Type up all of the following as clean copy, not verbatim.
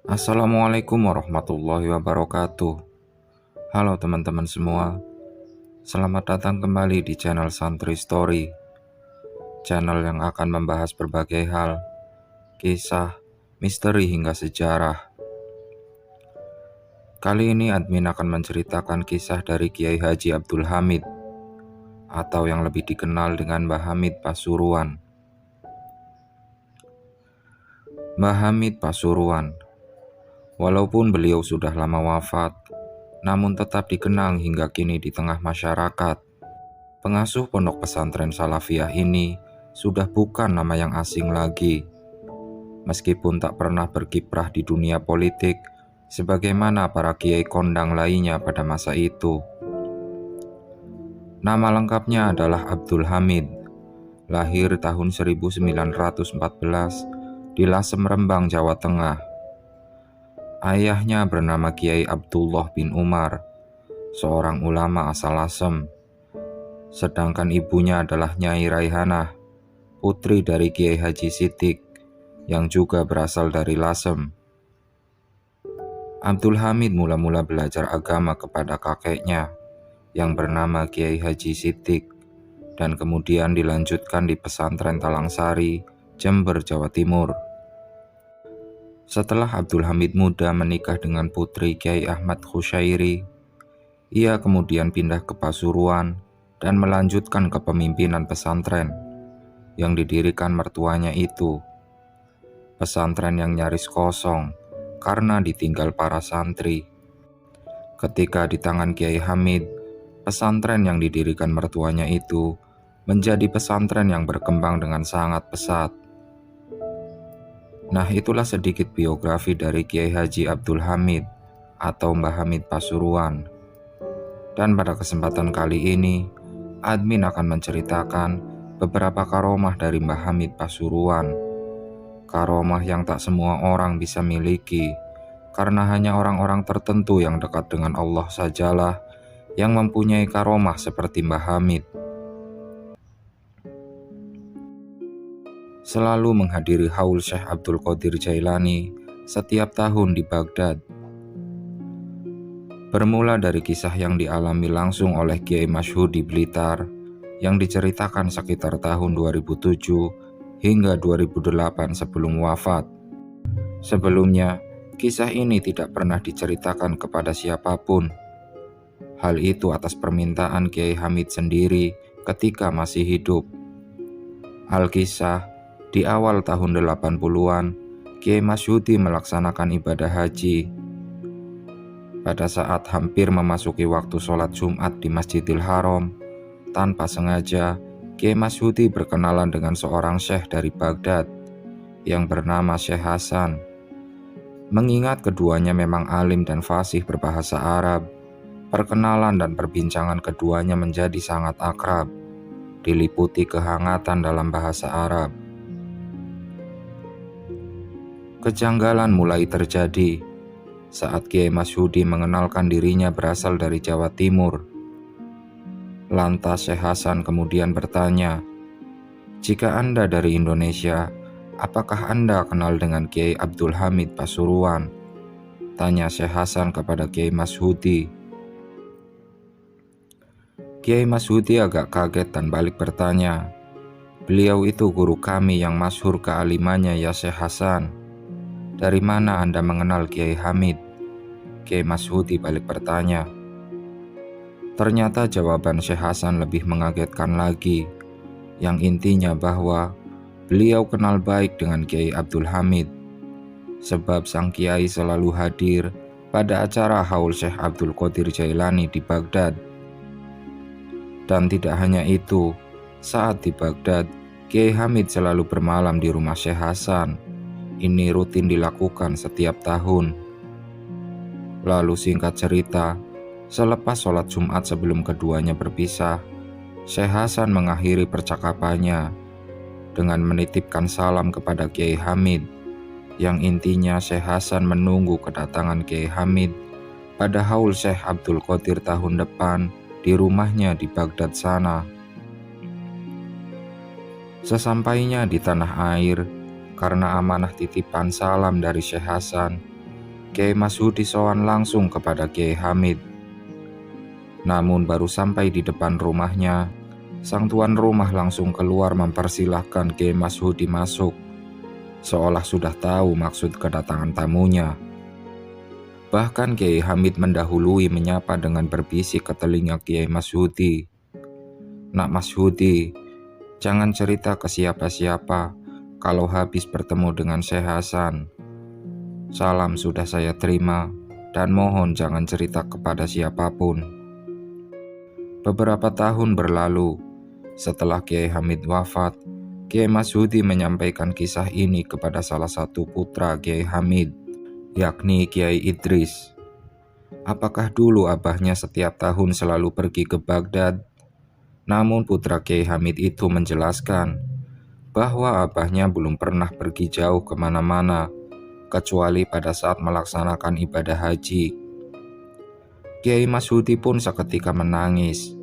Assalamualaikum warahmatullahi wabarakatuh. Halo teman-teman semua, selamat datang kembali di channel Santri Story, channel yang akan membahas berbagai hal, kisah, misteri hingga sejarah. Kali ini admin akan menceritakan kisah dari Kiai Haji Abdul Hamid, atau yang lebih dikenal dengan Mbah Hamid Pasuruan. Mbah Hamid Pasuruan, walaupun beliau sudah lama wafat, namun tetap dikenang hingga kini di tengah masyarakat. Pengasuh pondok pesantren Salafiyah ini sudah bukan nama yang asing lagi. Meskipun tak pernah berkiprah di dunia politik sebagaimana para kiai kondang lainnya pada masa itu. Nama lengkapnya adalah Abdul Hamid, lahir tahun 1914 di Lasem, Rembang, Jawa Tengah. Ayahnya bernama Kiai Abdullah bin Umar, seorang ulama asal Lasem. Sedangkan ibunya adalah Nyai Raihanah, putri dari Kiai Haji Sidik, yang juga berasal dari Lasem. Abdul Hamid mula-mula belajar agama kepada kakeknya, yang bernama Kiai Haji Sidik, dan kemudian dilanjutkan di pesantren Talangsari, Jember, Jawa Timur. Setelah Abdul Hamid muda menikah dengan putri Kiai Ahmad Khusyairi, ia kemudian pindah ke Pasuruan dan melanjutkan kepemimpinan pesantren yang didirikan mertuanya itu. Pesantren yang nyaris kosong karena ditinggal para santri. Ketika di tangan Kiai Hamid, pesantren yang didirikan mertuanya itu menjadi pesantren yang berkembang dengan sangat pesat. Nah, itulah sedikit biografi dari Kiai Haji Abdul Hamid atau Mbah Hamid Pasuruan. Dan pada kesempatan kali ini, admin akan menceritakan beberapa karomah dari Mbah Hamid Pasuruan. Karomah yang tak semua orang bisa miliki, karena hanya orang-orang tertentu yang dekat dengan Allah sajalah yang mempunyai karomah seperti Mbah Hamid. Selalu menghadiri haul Syekh Abdul Qadir Jailani setiap tahun di Baghdad. Bermula dari kisah yang dialami langsung oleh Kiai Masyhur di Blitar yang diceritakan sekitar tahun 2007 hingga 2008 sebelum wafat. Sebelumnya, kisah ini tidak pernah diceritakan kepada siapapun. Hal itu atas permintaan Kiai Hamid sendiri ketika masih hidup. Al-Kisah, di awal tahun 80-an, Kiai Masyhudi melaksanakan ibadah haji. Pada saat hampir memasuki waktu sholat Jumat di Masjidil Haram, tanpa sengaja, Kiai Masyhudi berkenalan dengan seorang syekh dari Baghdad yang bernama Syekh Hasan. Mengingat keduanya memang alim dan fasih berbahasa Arab, perkenalan dan perbincangan keduanya menjadi sangat akrab, diliputi kehangatan dalam bahasa Arab. Kejanggalan mulai terjadi saat Kiai Masyhudi mengenalkan dirinya berasal dari Jawa Timur. Lantas Syekh Hasan kemudian bertanya, "Jika Anda dari Indonesia, apakah Anda kenal dengan Kiai Abdul Hamid Pasuruan?" tanya Syekh Hasan kepada Kiai Masyhudi. Kiai Masyhudi agak kaget dan balik bertanya, "Beliau itu guru kami yang masyhur kealimannya ya Syekh Hasan. Dari mana Anda mengenal Kiai Hamid?" Kiai Masyhudi balik bertanya. Ternyata jawaban Syekh Hasan lebih mengagetkan lagi, yang intinya bahwa beliau kenal baik dengan Kiai Abdul Hamid, sebab sang Kiai selalu hadir pada acara haul Syekh Abdul Qadir Jailani di Baghdad. Dan tidak hanya itu, saat di Baghdad, Kiai Hamid selalu bermalam di rumah Syekh Hasan. Ini rutin dilakukan setiap tahun. Lalu singkat cerita, selepas sholat Jumat sebelum keduanya berpisah, Syekh Hasan mengakhiri percakapannya dengan menitipkan salam kepada Kiai Hamid, yang intinya Syekh Hasan menunggu kedatangan Kiai Hamid pada haul Syekh Abdul Qadir tahun depan di rumahnya di Baghdad sana. Sesampainya di tanah air, karena amanah titipan salam dari Syekh Hasan, Kiai Masudi sowan langsung kepada Kiai Hamid. Namun baru sampai di depan rumahnya, sang tuan rumah langsung keluar mempersilahkan Kiai Masudi masuk, seolah sudah tahu maksud kedatangan tamunya. Bahkan Kiai Hamid mendahului menyapa dengan berbisik ke telinga Kiai Masudi. "Nak Masudi, jangan cerita ke siapa-siapa kalau habis bertemu dengan Syekh Hasan. Salam sudah saya terima dan mohon jangan cerita kepada siapapun." Beberapa tahun berlalu, setelah Kiai Hamid wafat, Kiai Masudi menyampaikan kisah ini kepada salah satu putra Kiai Hamid, yakni Kiai Idris. Apakah dulu abahnya setiap tahun selalu pergi ke Baghdad? Namun putra Kiai Hamid itu menjelaskan bahwa abahnya belum pernah pergi jauh kemana-mana, kecuali pada saat melaksanakan ibadah haji. Kiai Masudi pun seketika menangis,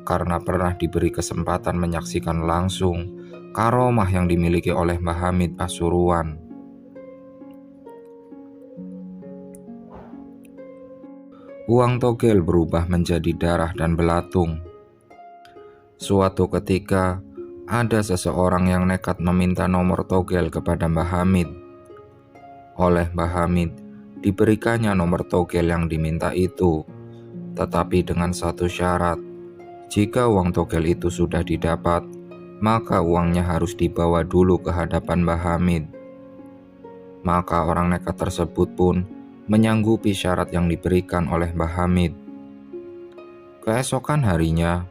karena pernah diberi kesempatan menyaksikan langsung karomah yang dimiliki oleh Mbah Hamid Pasuruan. Uang togel berubah menjadi darah dan belatung. Suatu ketika, ada seseorang yang nekat meminta nomor togel kepada Mbah Hamid. Oleh Mbah Hamid, diberikannya nomor togel yang diminta itu, tetapi dengan satu syarat. Jika uang togel itu sudah didapat, maka uangnya harus dibawa dulu ke hadapan Mbah Hamid. Maka orang nekat tersebut pun menyanggupi syarat yang diberikan oleh Mbah Hamid. Keesokan harinya,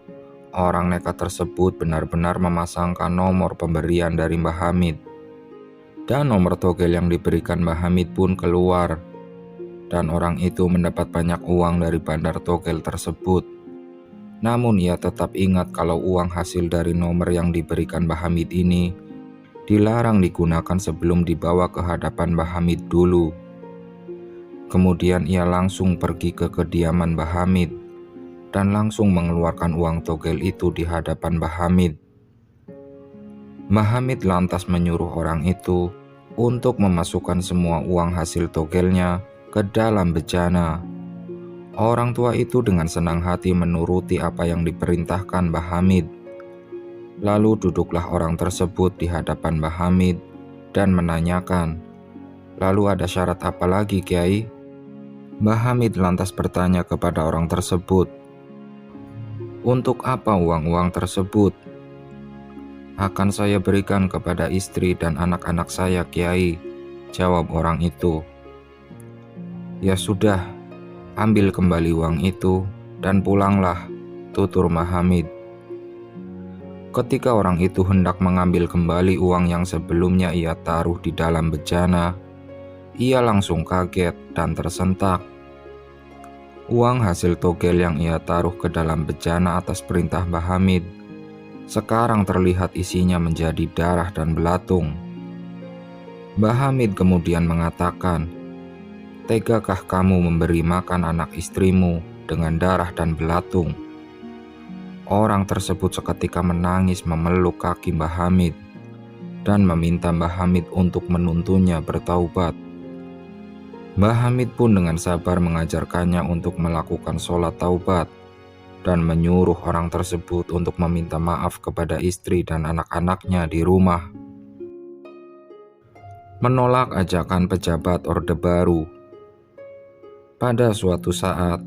orang nekat tersebut benar-benar memasangkan nomor pemberian dari Mbah Hamid. Dan nomor togel yang diberikan Mbah Hamid pun keluar. Dan orang itu mendapat banyak uang dari bandar togel tersebut. Namun ia tetap ingat kalau uang hasil dari nomor yang diberikan Mbah Hamid ini dilarang digunakan sebelum dibawa ke hadapan Mbah Hamid dulu. Kemudian ia langsung pergi ke kediaman Mbah Hamid dan langsung mengeluarkan uang togel itu di hadapan Mbah Hamid. Mbah Hamid lantas menyuruh orang itu untuk memasukkan semua uang hasil togelnya ke dalam bejana. Orang tua itu dengan senang hati menuruti apa yang diperintahkan Mbah Hamid. Lalu duduklah orang tersebut di hadapan Mbah Hamid dan menanyakan, "Lalu ada syarat apa lagi, Kiai?" Mbah Hamid lantas bertanya kepada orang tersebut, "Untuk apa uang-uang tersebut?" "Akan saya berikan kepada istri dan anak-anak saya, Kiai," jawab orang itu. "Ya sudah, ambil kembali uang itu dan pulanglah," tutur Mbah Hamid. Ketika orang itu hendak mengambil kembali uang yang sebelumnya ia taruh di dalam bejana, ia langsung kaget dan tersentak. Uang hasil togel yang ia taruh ke dalam bejana atas perintah Mbah Hamid sekarang terlihat isinya menjadi darah dan belatung. Mbah Hamid kemudian mengatakan, "Tegakah kamu memberi makan anak istrimu dengan darah dan belatung?" Orang tersebut seketika menangis memeluk kaki Mbah Hamid dan meminta Mbah Hamid untuk menuntunnya bertaubat. Mbah Hamid pun dengan sabar mengajarkannya untuk melakukan sholat taubat dan menyuruh orang tersebut untuk meminta maaf kepada istri dan anak-anaknya di rumah. Menolak ajakan pejabat Orde Baru. Pada suatu saat,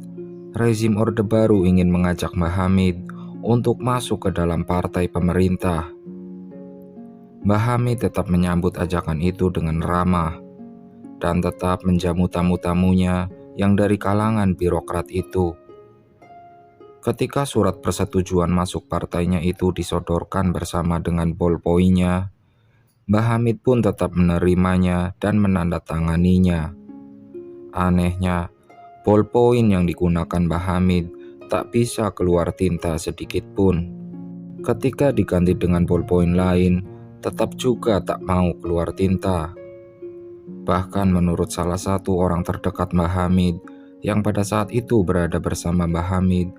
rezim Orde Baru ingin mengajak Mbah Hamid untuk masuk ke dalam partai pemerintah. Mbah Hamid tetap menyambut ajakan itu dengan ramah dan tetap menjamu tamu-tamunya yang dari kalangan birokrat itu. Ketika surat persetujuan masuk partainya itu disodorkan bersama dengan ballpoint-nya, Mbah Hamid pun tetap menerimanya dan menandatanganinya. Anehnya, ballpoint yang digunakan Mbah Hamid tak bisa keluar tinta sedikit pun. Ketika diganti dengan ballpoint lain, tetap juga tak mau keluar tinta. Bahkan menurut salah satu orang terdekat Mbah Hamid yang pada saat itu berada bersama Mbah Hamid,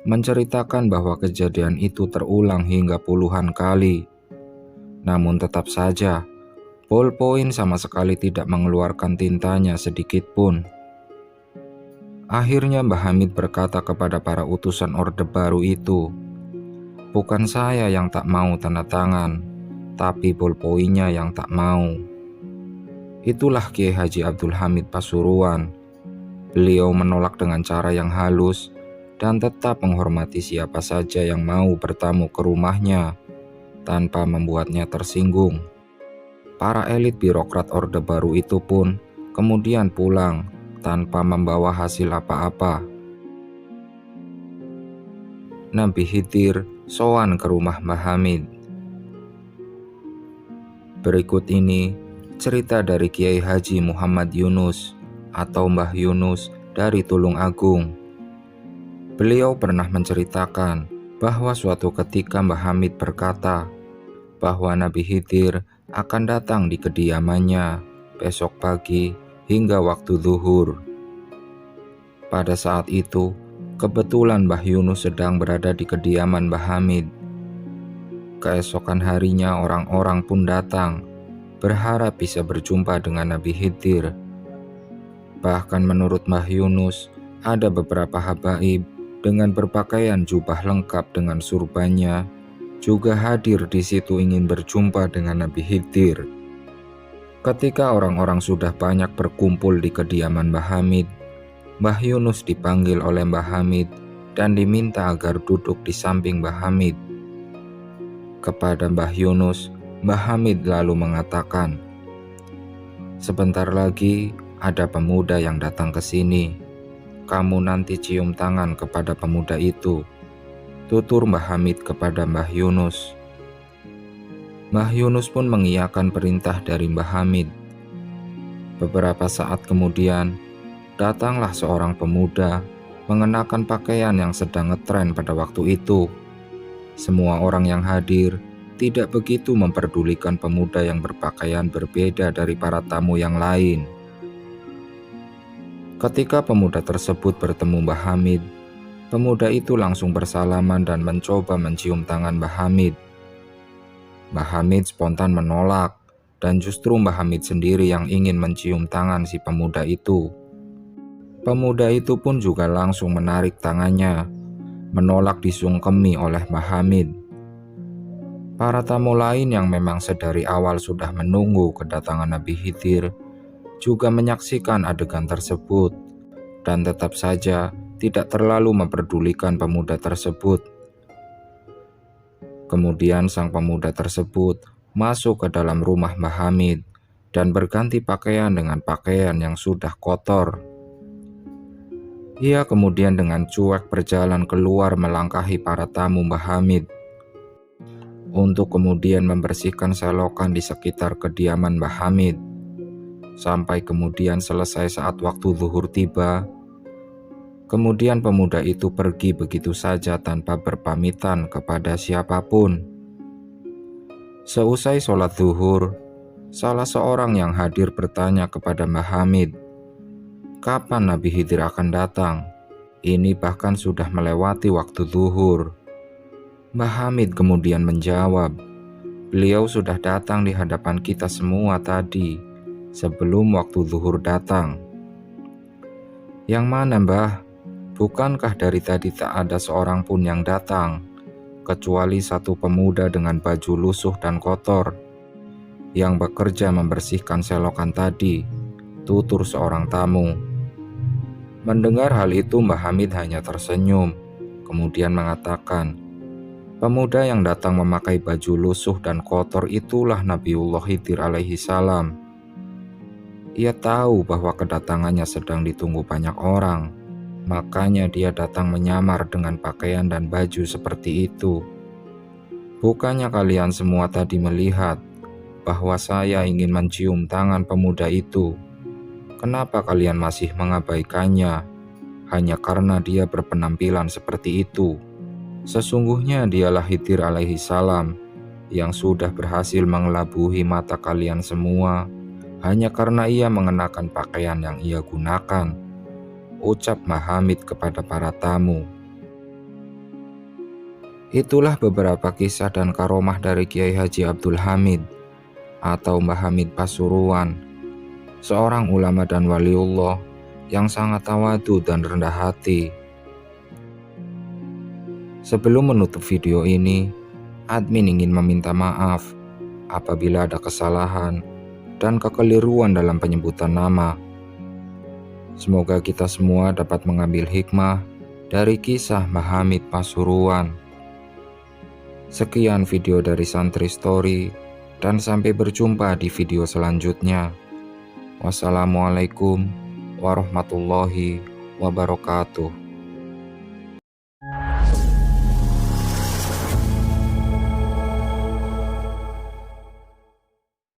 menceritakan bahwa kejadian itu terulang hingga puluhan kali. Namun tetap saja, ballpoint sama sekali tidak mengeluarkan tintanya sedikit pun. Akhirnya Mbah Hamid berkata kepada para utusan Orde Baru itu, "Bukan saya yang tak mau tanda tangan, tapi ballpointnya yang tak mau." Itulah Kiai Haji Abdul Hamid Pasuruan. Beliau menolak dengan cara yang halus dan tetap menghormati siapa saja yang mau bertamu ke rumahnya tanpa membuatnya tersinggung. Para elit birokrat Orde Baru itu pun kemudian pulang tanpa membawa hasil apa-apa. Nabi Khidir sowan ke rumah Mbah Hamid. Berikut ini cerita dari Kiai Haji Muhammad Yunus atau Mbah Yunus dari Tulung Agung. Beliau pernah menceritakan bahwa suatu ketika Mbah Hamid berkata bahwa Nabi Khidir akan datang di kediamannya besok pagi hingga waktu zuhur. Pada saat itu, kebetulan Mbah Yunus sedang berada di kediaman Mbah Hamid. Keesokan harinya orang-orang pun datang, berharap bisa berjumpa dengan Nabi Khidir. Bahkan menurut Mbah Yunus, ada beberapa habaib dengan berpakaian jubah lengkap dengan surbannya juga hadir di situ ingin berjumpa dengan Nabi Khidir. Ketika orang-orang sudah banyak berkumpul di kediaman Mbah Hamid, Mbah Yunus dipanggil oleh Mbah Hamid dan diminta agar duduk di samping Mbah Hamid. Kepada Mbah Yunus, Mbah Hamid lalu mengatakan, "Sebentar lagi ada pemuda yang datang ke sini. Kamu nanti cium tangan kepada pemuda itu," tutur Mbah Hamid kepada Mbah Yunus. Mbah Yunus pun mengiyakan perintah dari Mbah Hamid. Beberapa saat kemudian, datanglah seorang pemuda mengenakan pakaian yang sedang ngetren pada waktu itu. Semua orang yang hadir tidak begitu memperdulikan pemuda yang berpakaian berbeda dari para tamu yang lain. Ketika pemuda tersebut bertemu Mbah Hamid, pemuda itu langsung bersalaman dan mencoba mencium tangan Mbah Hamid. Mbah Hamid spontan menolak, dan justru Mbah Hamid sendiri yang ingin mencium tangan si pemuda itu. Pemuda itu pun juga langsung menarik tangannya, menolak disungkemi oleh Mbah Hamid. Para tamu lain yang memang sedari awal sudah menunggu kedatangan Nabi Khidir juga menyaksikan adegan tersebut, dan tetap saja tidak terlalu memperdulikan pemuda tersebut. Kemudian sang pemuda tersebut masuk ke dalam rumah Mbah Hamid dan berganti pakaian dengan pakaian yang sudah kotor. Ia kemudian dengan cuek berjalan keluar melangkahi para tamu Mbah Hamid untuk kemudian membersihkan selokan di sekitar kediaman Mbah Hamid. Sampai kemudian selesai saat waktu zuhur tiba. Kemudian pemuda itu pergi begitu saja tanpa berpamitan kepada siapapun. Seusai sholat zuhur, salah seorang yang hadir bertanya kepada Mbah Hamid, "Kapan Nabi Khidir akan datang? Ini bahkan sudah melewati waktu zuhur." Mbah Hamid kemudian menjawab, "Beliau sudah datang di hadapan kita semua tadi, sebelum waktu zuhur datang." "Yang mana, Mbah? Bukankah dari tadi tak ada seorang pun yang datang, kecuali satu pemuda dengan baju lusuh dan kotor, yang bekerja membersihkan selokan tadi," tutur seorang tamu. Mendengar hal itu Mbah Hamid hanya tersenyum, kemudian mengatakan, "Pemuda yang datang memakai baju lusuh dan kotor itulah Nabiullah Khidir alaihi salam. Ia tahu bahwa kedatangannya sedang ditunggu banyak orang. Makanya dia datang menyamar dengan pakaian dan baju seperti itu. Bukannya kalian semua tadi melihat bahwa saya ingin mencium tangan pemuda itu? Kenapa kalian masih mengabaikannya hanya karena dia berpenampilan seperti itu? Sesungguhnya dialah Khidir alaihi salam yang sudah berhasil mengelabuhi mata kalian semua hanya karena ia mengenakan pakaian yang ia gunakan," ucap Mbah Hamid kepada para tamu. Itulah beberapa kisah dan karomah dari Kiai Haji Abdul Hamid atau Mbah Hamid Pasuruan, seorang ulama dan waliullah yang sangat tawadu dan rendah hati. Sebelum menutup video ini, admin ingin meminta maaf apabila ada kesalahan dan kekeliruan dalam penyebutan nama. Semoga kita semua dapat mengambil hikmah dari kisah Mbah Hamid Pasuruan. Sekian video dari Santri Story, dan sampai berjumpa di video selanjutnya. Wassalamualaikum warahmatullahi wabarakatuh.